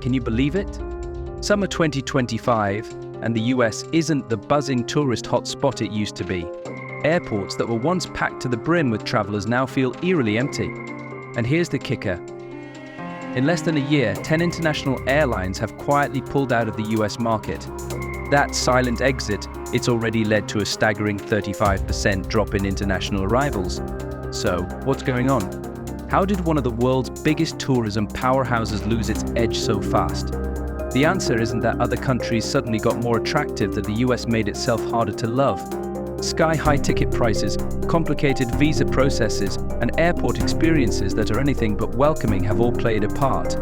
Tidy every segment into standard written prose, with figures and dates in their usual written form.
Can you believe it? Summer 2025, and the US isn't the buzzing tourist hotspot it used to be. Airports that were once packed to the brim with travelers now feel eerily empty. And here's the kicker. In less than a year, 10 international airlines have quietly pulled out of the US market. That silent exit, it's already led to a staggering 35% drop in international arrivals. So, what's going on? How did one of the world's biggest tourism powerhouses lose its edge so fast? The answer isn't that other countries suddenly got more attractive, that the US made itself harder to love. Sky-high ticket prices, complicated visa processes, and airport experiences that are anything but welcoming have all played a part.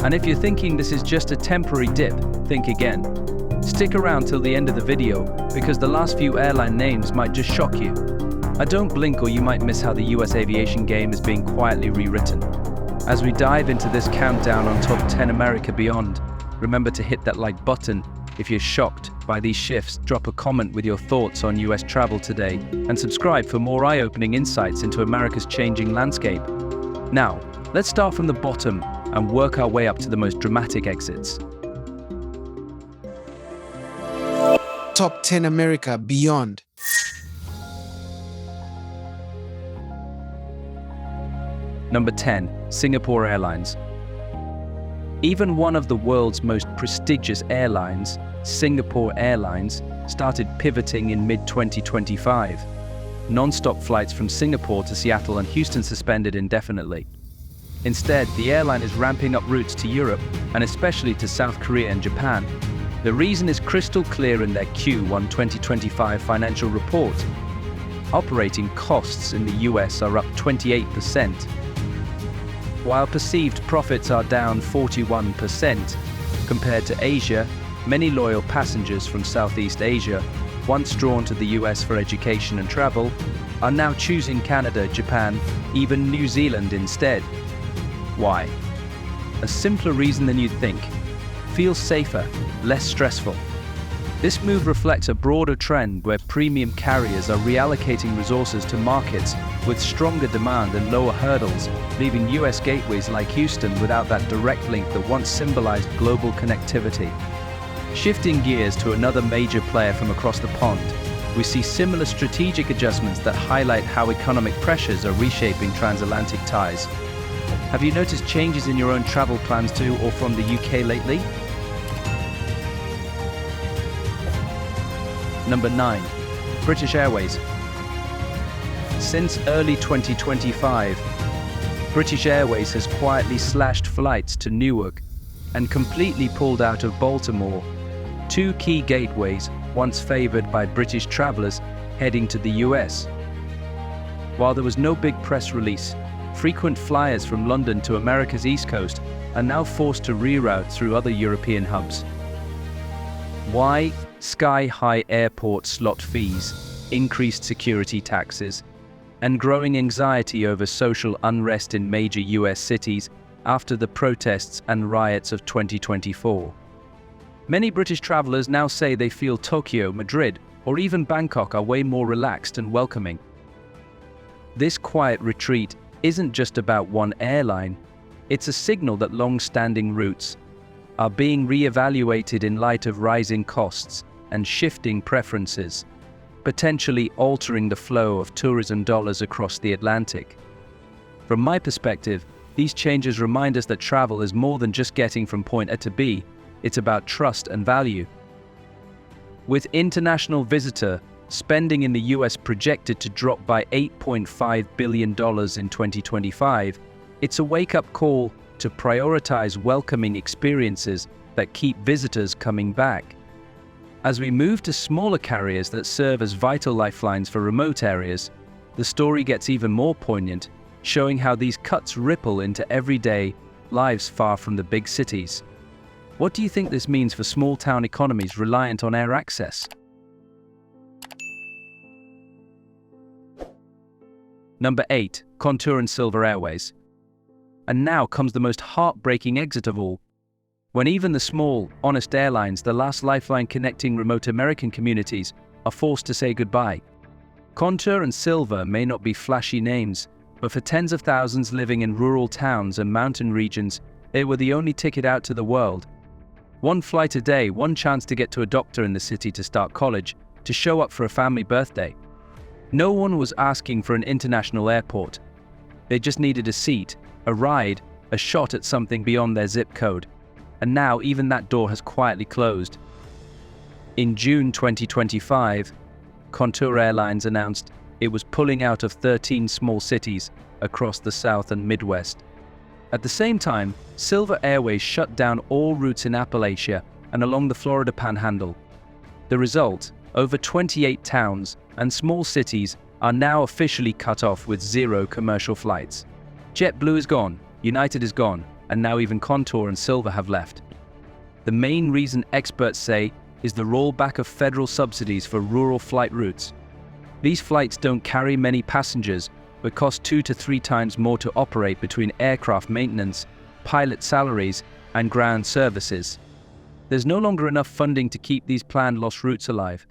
And if you're thinking this is just a temporary dip, think again. Stick around till the end of the video, because the last few airline names might just shock you. Don't blink or you might miss how the US aviation game is being quietly rewritten. As we dive into this countdown on Top 10 America Beyond, remember to hit that like button. If you're shocked by these shifts, drop a comment with your thoughts on US travel today, and subscribe for more eye-opening insights into America's changing landscape. Now, let's start from the bottom and work our way up to the most dramatic exits. Top 10 America Beyond. Number 10, Singapore Airlines. Even one of the world's most prestigious airlines, Singapore Airlines, started pivoting in mid-2025. Non-stop flights from Singapore to Seattle and Houston suspended indefinitely. Instead, the airline is ramping up routes to Europe and especially to South Korea and Japan. The reason is crystal clear in their Q1 2025 financial report. Operating costs in the US are up 28%. While perceived profits are down 41%. Compared to Asia, many loyal passengers from Southeast Asia, once drawn to the US for education and travel, are now choosing Canada, Japan, even New Zealand instead. Why? A simpler reason than you'd think. Feel safer, less stressful. This move reflects a broader trend where premium carriers are reallocating resources to markets with stronger demand and lower hurdles, leaving US gateways like Houston without that direct link that once symbolized global connectivity. Shifting gears to another major player from across the pond, we see similar strategic adjustments that highlight how economic pressures are reshaping transatlantic ties. Have you noticed changes in your own travel plans to or from the UK lately? Number 9, British Airways. Since early 2025, British Airways has quietly slashed flights to Newark and completely pulled out of Baltimore, two key gateways once favored by British travelers heading to the US. While there was no big press release, frequent flyers from London to America's East Coast are now forced to reroute through other European hubs. Why? Sky-high airport slot fees, increased security taxes, and growing anxiety over social unrest in major US cities after the protests and riots of 2024. Many British travelers now say they feel Tokyo, Madrid, or even Bangkok are way more relaxed and welcoming. This quiet retreat isn't just about one airline, it's a signal that long-standing routes are being re-evaluated in light of rising costs and shifting preferences, potentially altering the flow of tourism dollars across the Atlantic. From my perspective, these changes remind us that travel is more than just getting from point A to B, it's about trust and value. With international visitor spending in the US projected to drop by $8.5 billion in 2025, it's a wake-up call to prioritize welcoming experiences that keep visitors coming back. As we move to smaller carriers that serve as vital lifelines for remote areas, the story gets even more poignant, showing how these cuts ripple into everyday lives far from the big cities. What do you think this means for small-town economies reliant on air access? Number 8, Contour and Silver Airways. And now comes the most heartbreaking exit of all. When even the small, honest airlines, the last lifeline connecting remote American communities, are forced to say goodbye. Contour and Silver may not be flashy names, but for tens of thousands living in rural towns and mountain regions, They were the only ticket out to the world. One flight a day, one chance to get to a doctor in the city to start college, to show up for a family birthday. No one was asking for an international airport. They just needed a seat, a ride, a shot at something beyond their zip code. And now even that door has quietly closed. In June 2025, Contour Airlines announced it was pulling out of 13 small cities across the South and Midwest. At the same time, Silver Airways shut down all routes in Appalachia and along the Florida Panhandle. The result, over 28 towns and small cities are now officially cut off with 0 commercial flights. JetBlue is gone, United is gone, and now even Contour and Silver have left. The main reason experts say is the rollback of federal subsidies for rural flight routes. These flights don't carry many passengers, but cost 2 to 3 times more to operate between aircraft maintenance, pilot salaries, and ground services. There's no longer enough funding to keep these planned lost routes alive.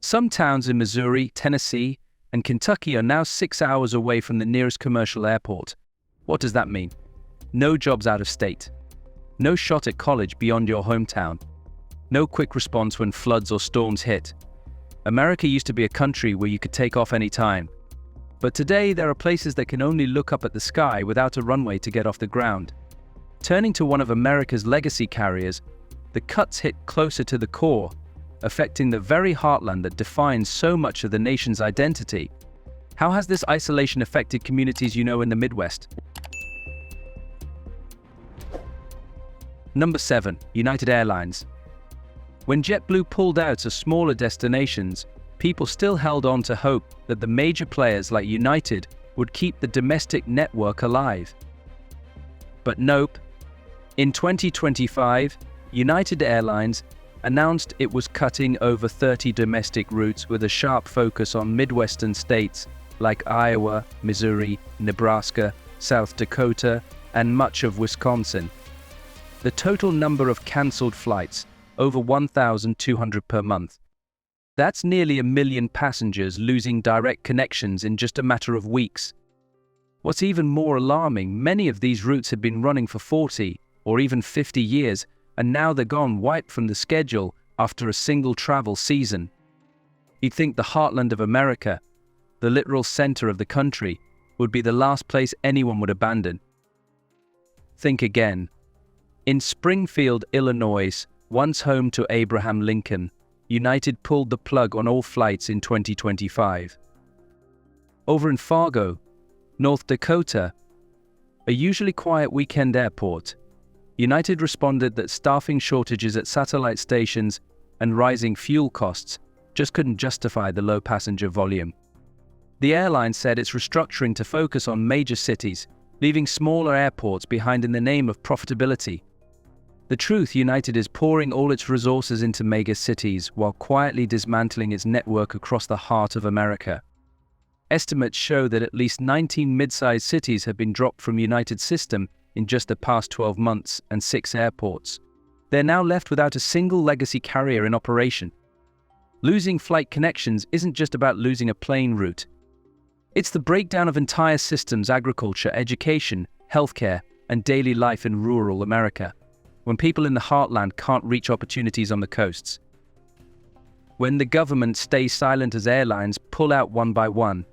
Some towns in Missouri, Tennessee, and Kentucky are now 6 hours away from the nearest commercial airport. What does that mean? No jobs out of state. No shot at college beyond your hometown. No quick response when floods or storms hit. America used to be a country where you could take off any time. But today there are places that can only look up at the sky without a runway to get off the ground. Turning to one of America's legacy carriers, the cuts hit closer to the core, affecting the very heartland that defines so much of the nation's identity. How has this isolation affected communities you know in the Midwest? Number 7. United Airlines. When JetBlue pulled out of smaller destinations, people still held on to hope that the major players like United would keep the domestic network alive. But nope. In 2025, United Airlines announced it was cutting over 30 domestic routes with a sharp focus on Midwestern states like Iowa, Missouri, Nebraska, South Dakota, and much of Wisconsin. The total number of cancelled flights, over 1,200 per month. That's nearly 1 million passengers losing direct connections in just a matter of weeks. What's even more alarming, many of these routes had been running for 40 or even 50 years, and now they're gone, wiped from the schedule after a single travel season. You'd think the heartland of America, the literal center of the country, would be the last place anyone would abandon. Think again. In Springfield, Illinois, once home to Abraham Lincoln, United pulled the plug on all flights in 2025. Over in Fargo, North Dakota, a usually quiet weekend airport, United responded that staffing shortages at satellite stations and rising fuel costs just couldn't justify the low passenger volume. The airline said it's restructuring to focus on major cities, leaving smaller airports behind in the name of profitability. The truth, United is pouring all its resources into mega cities while quietly dismantling its network across the heart of America. Estimates show that at least 19 mid-sized cities have been dropped from United's system in just the past 12 months and 6 airports. They're now left without a single legacy carrier in operation. Losing flight connections isn't just about losing a plane route. It's the breakdown of entire systems: agriculture, education, healthcare, and daily life in rural America, when people in the heartland can't reach opportunities on the coasts. When the government stays silent as airlines pull out one by one,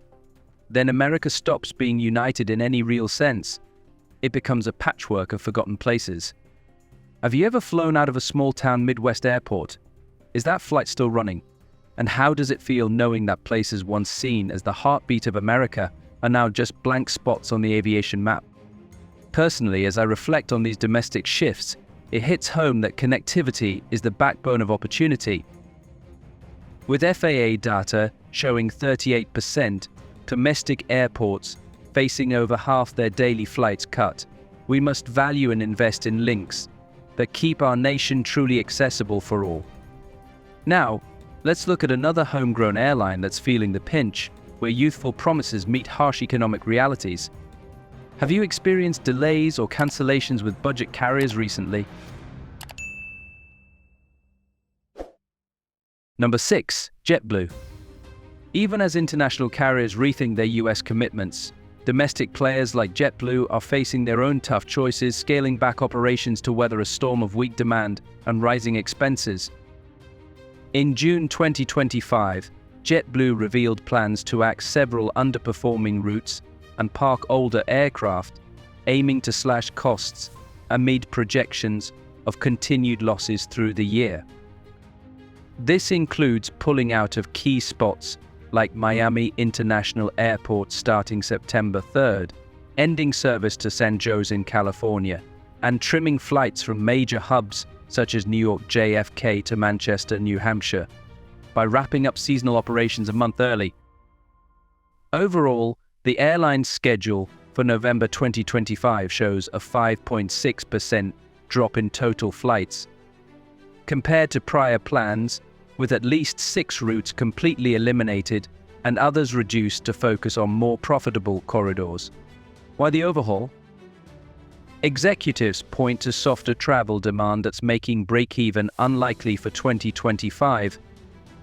then America stops being united in any real sense. It becomes a patchwork of forgotten places. Have you ever flown out of a small-town Midwest airport? Is that flight still running? And how does it feel knowing that places once seen as the heartbeat of America are now just blank spots on the aviation map? Personally, as I reflect on these domestic shifts, it hits home that connectivity is the backbone of opportunity. With FAA data showing 38% domestic airports facing over half their daily flights cut, we must value and invest in links that keep our nation truly accessible for all. Now, let's look at another homegrown airline that's feeling the pinch, where youthful promises meet harsh economic realities. Have you experienced delays or cancellations with budget carriers recently? Number 6. JetBlue. Even as international carriers rethink their US commitments, Domestic players like JetBlue are facing their own tough choices, scaling back operations to weather a storm of weak demand and rising expenses. In June 2025, JetBlue revealed plans to axe several underperforming routes and park older aircraft, aiming to slash costs amid projections of continued losses through the year. This includes pulling out of key spots like Miami International Airport starting September 3rd, ending service to San Jose in California, and trimming flights from major hubs such as New York JFK to Manchester, New Hampshire, by wrapping up seasonal operations a month early. Overall, the airline's schedule for November 2025 shows a 5.6% drop in total flights, compared to prior plans, with at least 6 routes completely eliminated and others reduced to focus on more profitable corridors. Why the overhaul? Executives point to softer travel demand that's making break-even unlikely for 2025,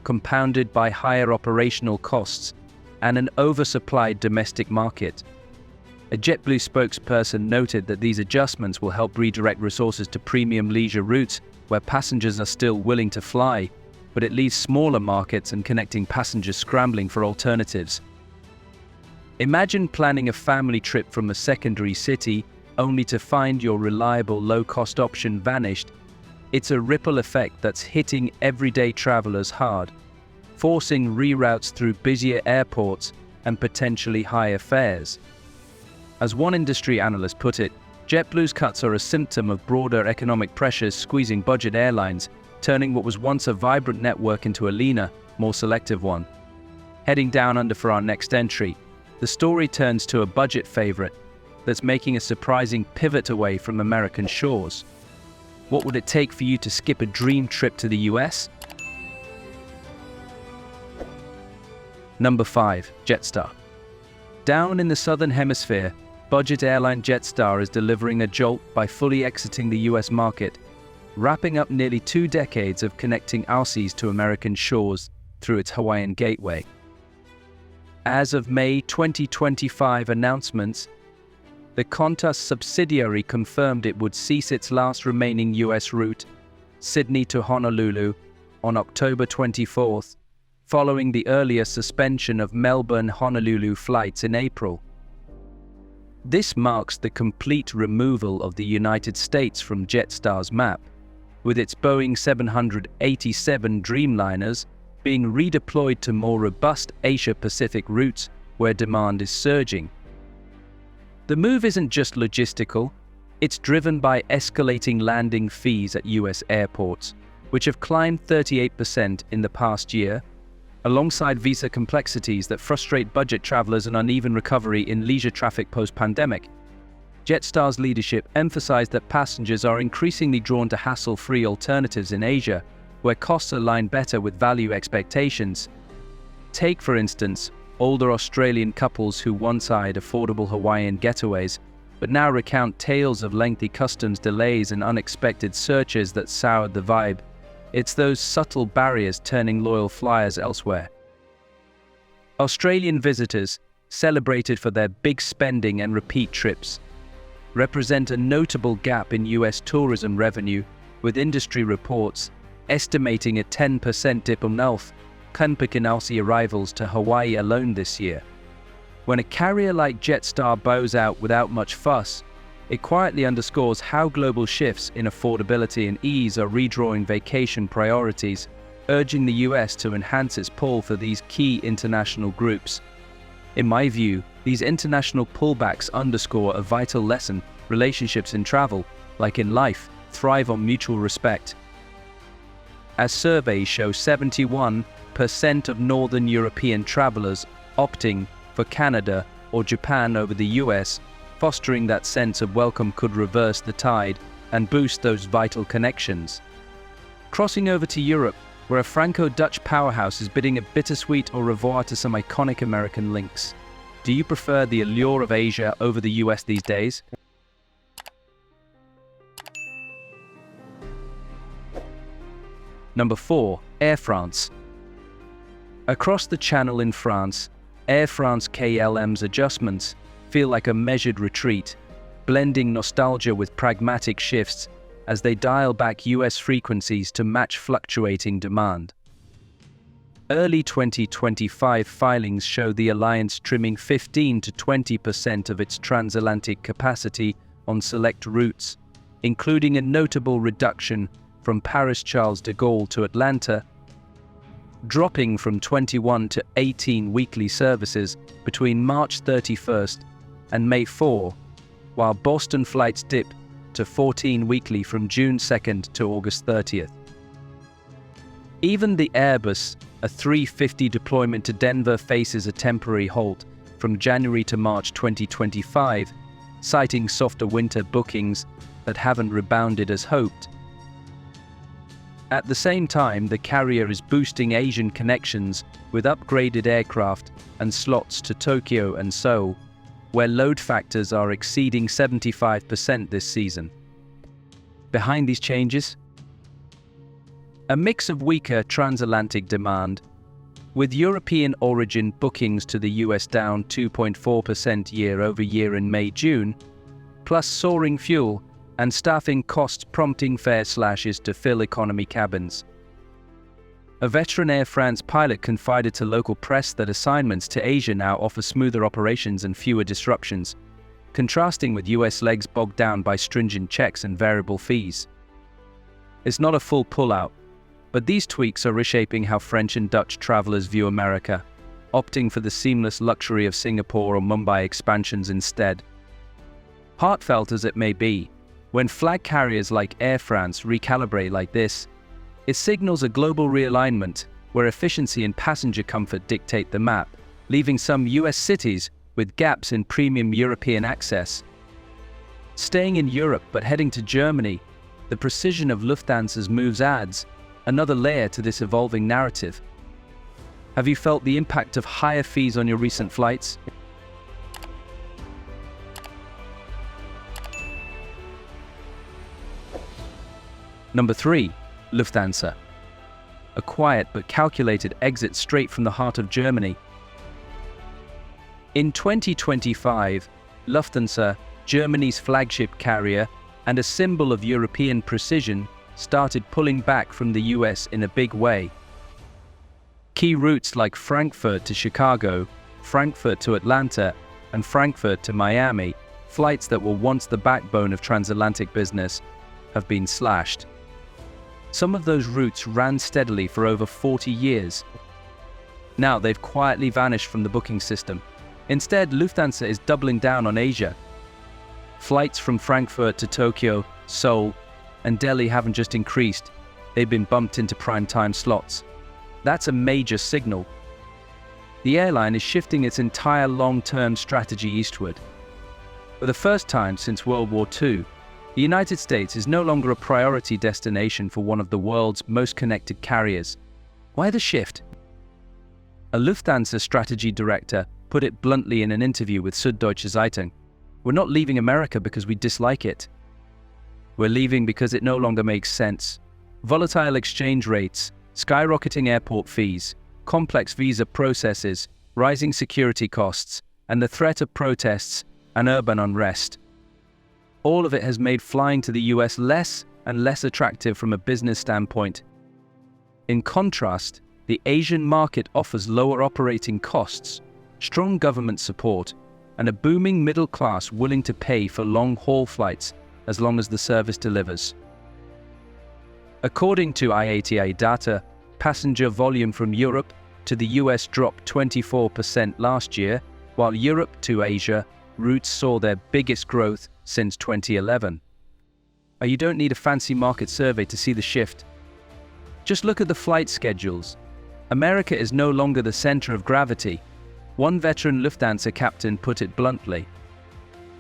compounded by higher operational costs and an oversupplied domestic market. A JetBlue spokesperson noted that these adjustments will help redirect resources to premium leisure routes where passengers are still willing to fly, but it leaves smaller markets and connecting passengers scrambling for alternatives. Imagine planning a family trip from a secondary city only to find your reliable low-cost option vanished. It's a ripple effect that's hitting everyday travelers hard, forcing reroutes through busier airports and potentially higher fares. As one industry analyst put it, JetBlue's cuts are a symptom of broader economic pressures squeezing budget airlines, turning what was once a vibrant network into a leaner, more selective one. Heading down under for our next entry, the story turns to a budget favorite that's making a surprising pivot away from American shores. What would it take for you to skip a dream trip to the US? Number 5. Jetstar. Down in the Southern Hemisphere, budget airline Jetstar is delivering a jolt by fully exiting the US market, wrapping up nearly 2 decades of connecting Aussies to American shores through its Hawaiian gateway. As of May 2025 announcements, the Qantas subsidiary confirmed it would cease its last remaining US route, Sydney to Honolulu, on October 24th, following the earlier suspension of Melbourne-Honolulu flights in April. This marks the complete removal of the United States from Jetstar's map, with its Boeing 787 Dreamliners being redeployed to more robust Asia-Pacific routes where demand is surging. The move isn't just logistical, it's driven by escalating landing fees at US airports, which have climbed 38% in the past year, alongside visa complexities that frustrate budget travelers and uneven recovery in leisure traffic post-pandemic. Jetstar's leadership emphasized that passengers are increasingly drawn to hassle-free alternatives in Asia, where costs align better with value expectations. Take, for instance, older Australian couples who once eyed affordable Hawaiian getaways, but now recount tales of lengthy customs delays and unexpected searches that soured the vibe. It's those subtle barriers turning loyal flyers elsewhere. Australian visitors, celebrated for their big spending and repeat trips, represent a notable gap in US tourism revenue, with industry reports estimating a 10% dip on Aussie arrivals to Hawaii alone this year. When a carrier like Jetstar bows out without much fuss, it quietly underscores how global shifts in affordability and ease are redrawing vacation priorities, urging the US to enhance its pull for these key international groups. In my view, these international pullbacks underscore a vital lesson: relationships in travel, like in life, thrive on mutual respect. As surveys show, 71% of Northern European travelers opting for Canada or Japan over the US, fostering that sense of welcome could reverse the tide and boost those vital connections. Crossing over to Europe, where a Franco-Dutch powerhouse is bidding a bittersweet au revoir to some iconic American links. Do you prefer the allure of Asia over the US these days? Number 4. Air France. Across the Channel in France, Air France KLM's adjustments feel like a measured retreat, blending nostalgia with pragmatic shifts as they dial back US frequencies to match fluctuating demand. Early 2025 filings show the alliance trimming 15 to 20% of its transatlantic capacity on select routes, including a notable reduction from Paris Charles de Gaulle to Atlanta, dropping from 21 to 18 weekly services between March 31st and May 4, while Boston flights dipped to 14 weekly from June 2nd to August 30th. Even the Airbus A350 deployment to Denver faces a temporary halt from January to March 2025, citing softer winter bookings that haven't rebounded as hoped. At the same time, the carrier is boosting Asian connections with upgraded aircraft and slots to Tokyo and Seoul, where load factors are exceeding 75% this season. Behind these changes, a mix of weaker transatlantic demand, with European origin bookings to the US down 2.4% year-over-year in May-June, plus soaring fuel and staffing costs prompting fare slashes to fill economy cabins. A veteran Air France pilot confided to local press that assignments to Asia now offer smoother operations and fewer disruptions, contrasting with US legs bogged down by stringent checks and variable fees. It's not a full pullout, but these tweaks are reshaping how French and Dutch travelers view America, opting for the seamless luxury of Singapore or Mumbai expansions instead. Heartfelt as it may be, when flag carriers like Air France recalibrate like this, it signals a global realignment where efficiency and passenger comfort dictate the map, leaving some US cities with gaps in premium European access. Staying in Europe but heading to Germany, the precision of Lufthansa's moves adds another layer to this evolving narrative. Have you felt the impact of higher fees on your recent flights? Number 3. Lufthansa. A quiet but calculated exit straight from the heart of Germany. In 2025, Lufthansa, Germany's flagship carrier and a symbol of European precision, started pulling back from the US in a big way. Key routes like Frankfurt to Chicago, Frankfurt to Atlanta, and Frankfurt to Miami, flights that were once the backbone of transatlantic business, have been slashed. Some of those routes ran steadily for over 40 years. Now they've quietly vanished from the booking system. Instead, Lufthansa is doubling down on Asia. Flights from Frankfurt to Tokyo, Seoul, and Delhi haven't just increased, they've been bumped into prime time slots. That's a major signal. The airline is shifting its entire long-term strategy eastward. For the first time since World War II, the United States is no longer a priority destination for one of the world's most connected carriers. Why the shift? A Lufthansa strategy director put it bluntly in an interview with Süddeutsche Zeitung. "We're not leaving America because we dislike it. We're leaving because it no longer makes sense. Volatile exchange rates, skyrocketing airport fees, complex visa processes, rising security costs, and the threat of protests and urban unrest. All of it has made flying to the US less and less attractive from a business standpoint. In contrast, the Asian market offers lower operating costs, strong government support, and a booming middle class willing to pay for long-haul flights as long as the service delivers." According to IATA data, passenger volume from Europe to the US dropped 24% last year, while Europe to Asia routes saw their biggest growth since 2011. You don't need a fancy market survey to see the shift. Just look at the flight schedules. America is no longer the center of gravity. One veteran Lufthansa captain put it bluntly.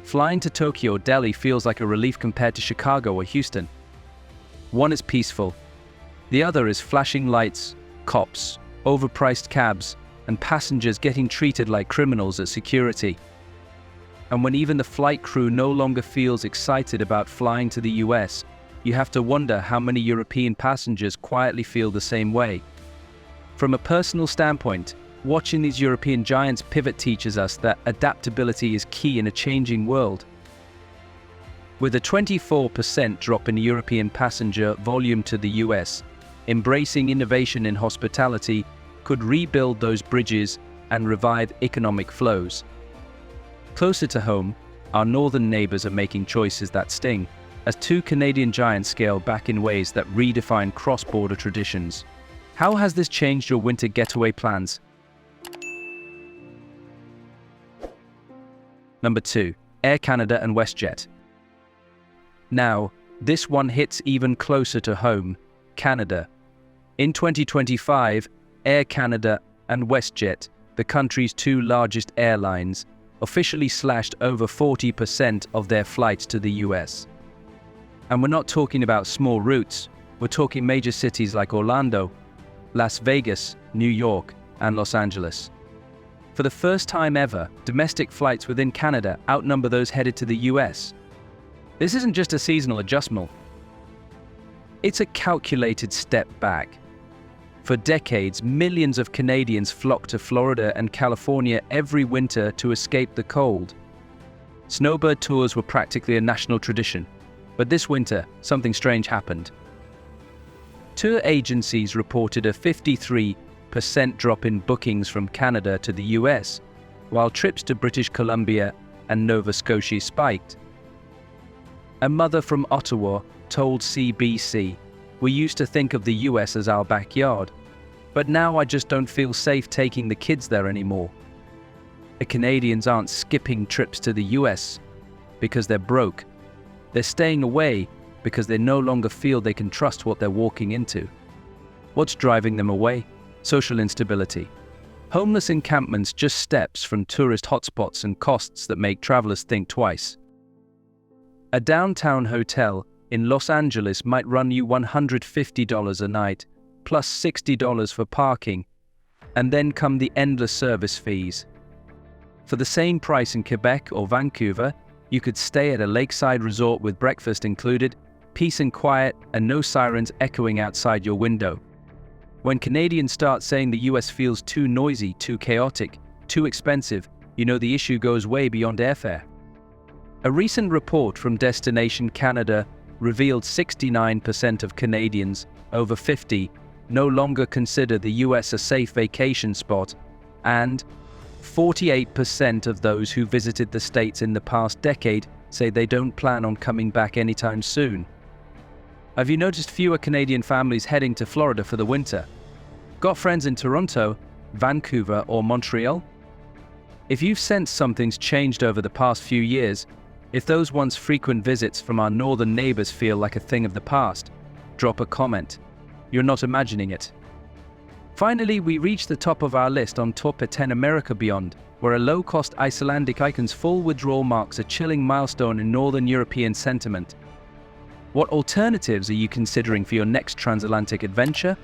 "Flying to Tokyo or Delhi feels like a relief compared to Chicago or Houston. One is peaceful. The other is flashing lights, cops, overpriced cabs, and passengers getting treated like criminals at security. And when even the flight crew no longer feels excited about flying to the US, you have to wonder how many European passengers quietly feel the same way. From a personal standpoint, Watching these European giants pivot teaches us that adaptability is key in a changing world. With a 24% drop in European passenger volume to the US, embracing innovation in hospitality could rebuild those bridges and revive economic flows. Closer to home, our northern neighbors are making choices that sting, as two Canadian giants scale back in ways that redefine cross-border traditions. How has this changed your winter getaway plans? Number 2. Air Canada and WestJet. Now, this one hits even closer to home, Canada. In 2025, Air Canada and WestJet, the country's two largest airlines, officially slashed over 40% of their flights to the US. And we're not talking about small routes, we're talking major cities like Orlando, Las Vegas, New York, and Los Angeles. For the first time ever, domestic flights within Canada outnumber those headed to the US. This isn't just a seasonal adjustment. It's a calculated step back. For decades, millions of Canadians flock to Florida and California every winter to escape the cold. Snowbird tours were practically a national tradition, but this winter, something strange happened. Tour agencies reported a 53% drop in bookings from Canada to the US, while trips to British Columbia and Nova Scotia spiked. A mother from Ottawa told CBC, "We used to think of the US as our backyard, but now I just don't feel safe taking the kids there anymore." The Canadians aren't skipping trips to the US because they're broke. They're staying away because they no longer feel they can trust what they're walking into. What's driving them away? Social instability. Homeless encampments just steps from tourist hotspots and costs that make travelers think twice. A downtown hotel in Los Angeles might run you $150 a night, plus $60 for parking, and then come the endless service fees. For the same price in Quebec or Vancouver, you could stay at a lakeside resort with breakfast included, peace and quiet, and no sirens echoing outside your window. When Canadians start saying the US feels too noisy, too chaotic, too expensive, you know the issue goes way beyond airfare. A recent report from Destination Canada revealed 69% of Canadians over 50 no longer consider the US a safe vacation spot, and 48% of those who visited the States in the past decade say they don't plan on coming back anytime soon. Have you noticed fewer Canadian families heading to Florida for the winter? Got friends in Toronto, Vancouver, or Montreal? If you've sensed something's changed over the past few years, if those once frequent visits from our northern neighbors feel like a thing of the past, drop a comment. You're not imagining it. Finally, we reach the top of our list on Top 10 America Beyond, where a low-cost Icelandic icon's full withdrawal marks a chilling milestone in Northern European sentiment. What alternatives are you considering for your next transatlantic adventure?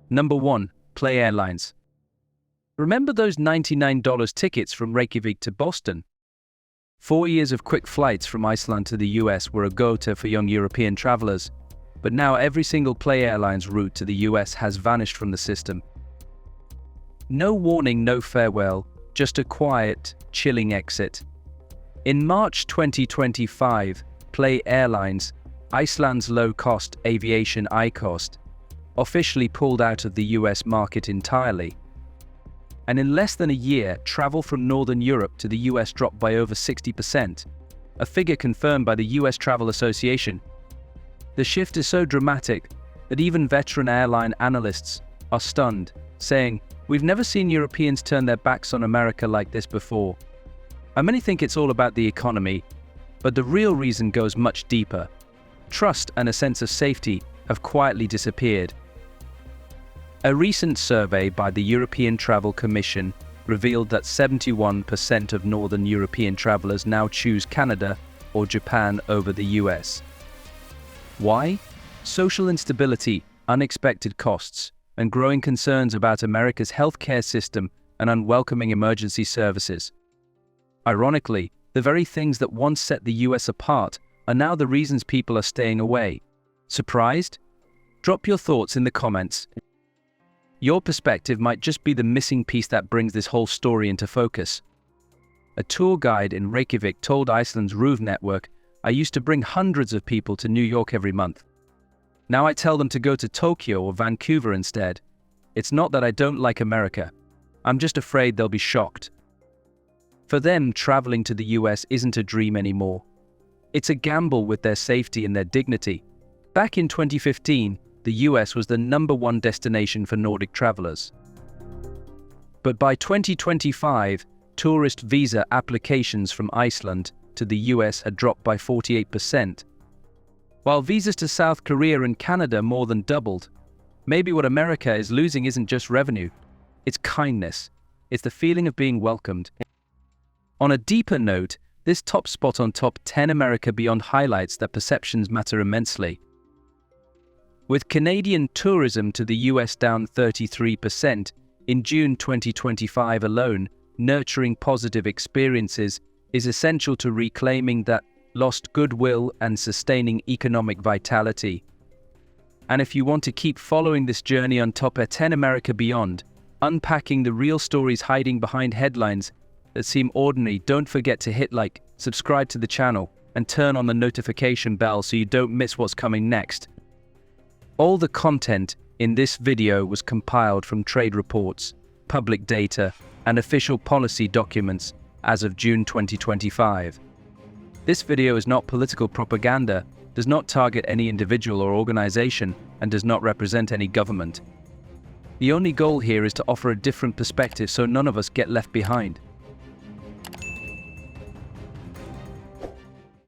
Number 1. Play Airlines. Remember those $99 tickets from Reykjavik to Boston? 4 years of quick flights from Iceland to the US were a go-to for young European travelers, but now every single Play Airlines route to the US has vanished from the system. No warning, no farewell, just a quiet, chilling exit. In March 2025, Play Airlines, Iceland's low-cost aviation ICOST, officially pulled out of the US market entirely. And in less than a year, travel from Northern Europe to the US dropped by over 60%, a figure confirmed by the US Travel Association. The shift is so dramatic that even veteran airline analysts are stunned, saying, "We've never seen Europeans turn their backs on America like this before." And many think it's all about the economy, but the real reason goes much deeper. Trust and a sense of safety have quietly disappeared. A recent survey by the European Travel Commission revealed that 71% of Northern European travelers now choose Canada or Japan over the US. Why? Social instability, unexpected costs, and growing concerns about America's healthcare system and unwelcoming emergency services. Ironically, the very things that once set the US apart are now the reasons people are staying away. Surprised? Drop your thoughts in the comments. Your perspective might just be the missing piece that brings this whole story into focus. A tour guide in Reykjavik told Iceland's RÚV network, "I used to bring hundreds of people to New York every month. Now I tell them to go to Tokyo or Vancouver instead. It's not that I don't like America. I'm just afraid they'll be shocked." For them, traveling to the US isn't a dream anymore. It's a gamble with their safety and their dignity. Back in 2015, the US was the #1 destination for Nordic travelers. But by 2025, tourist visa applications from Iceland to the US had dropped by 48%. While visas to South Korea and Canada more than doubled. Maybe what America is losing isn't just revenue, it's kindness. It's the feeling of being welcomed. On a deeper note, this top spot on Top 10 America Beyond highlights that perceptions matter immensely. With Canadian tourism to the US down 33% in June 2025 alone, nurturing positive experiences is essential to reclaiming that lost goodwill and sustaining economic vitality. And if you want to keep following this journey on Top 10 America Beyond, unpacking the real stories hiding behind headlines that seem ordinary, don't forget to hit like, subscribe to the channel, and turn on the notification bell so you don't miss what's coming next. All the content in this video was compiled from trade reports, public data, and official policy documents as of June 2025. This video is not political propaganda, does not target any individual or organization, and does not represent any government. The only goal here is to offer a different perspective so none of us get left behind.